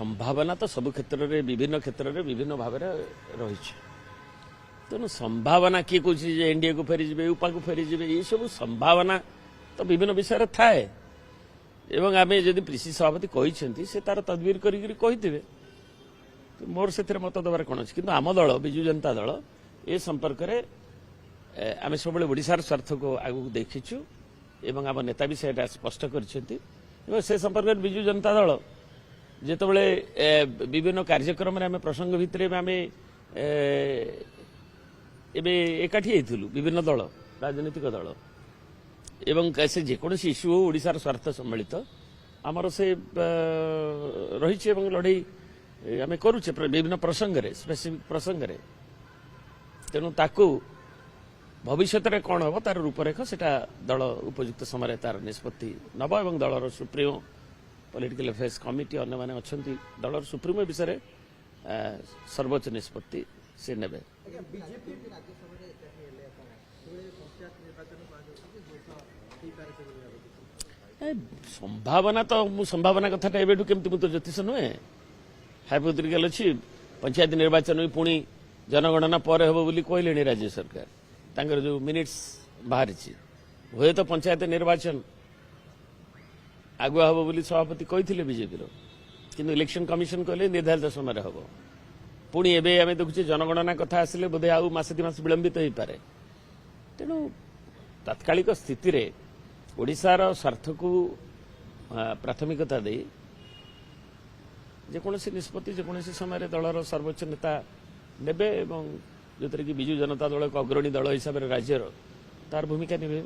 संभावना तो सब क्षेत्र में विभिन्न क्षेत्र में विभिन्न भाव रही तेणु संभावना किए कौन एनडीए को फेरी जी उपा को फेरी जी ये सब संभावना तो विभिन्न विषय थाए एवं आम जदि पीसीसी सभापति कहते से तार तदबिर करें मोर से मत देवार कौन अच्छे किंतु आम दल विजु जनता दल ए संपर्क में आम सब ओडार स्वार्थ को आगू देखीचु एवं आम नेता भी से स्पष्ट कर संपर्क में विजु जनता दल जितेबाला विभिन्न कार्यक्रम आम प्रसंग भितर आम एबे एकाठी होइथिलु विभिन्न दल राजनीतिक दल एवं से जेकोसी इश्यू हो ओडिशार स्वार्थ सम्मिलित आमर से रही लड़ई आम करुचे विभिन्न प्रसंग स्पेसिफिक प्रसंग तेणु ताकू भविष्य में कौन हम तार रूपरेख से दल उपयुक्त समय तार निष्पत्ति नब और दलर सुप्रीमो पॉलिटिकल अफेयर्स कमिटी अन्य माने अच्छंती दलर सुप्रीमो विषय सर्वोच्च निष्पत्ति से नेबे संभावना तो संभावना कथा एवं केमती मुझे ज्योतिष नुहे हाइपोथेटिकल अच्छी पंचायत निर्वाचन भी पुणी जनगणना पर हम बोली कहले राज्य सरकार तांकर जो मिनिट्स बाहरी हुए तो पंचायत निर्वाचन आगुआ हम बोली सभापति कहते बीजेपी किंतु इलेक्शन कमिशन कहले निर्धारित समय हम पुणी एवं आम देखुचे जनगणना कथा आसिले बोधे आउ मासे दि मास विलंबित हो पारे तेणु तात्कालिक स्थिति रे ओडिशार स्वार्थ को प्राथमिकता दे जेकोसी निष्पत्ति जेकोसी समय दलर सर्वोच्च नेता नेबे जो कि विजु जनता दल एक अग्रणी दल हिसाब से राज्यर तार भूमिका निभे।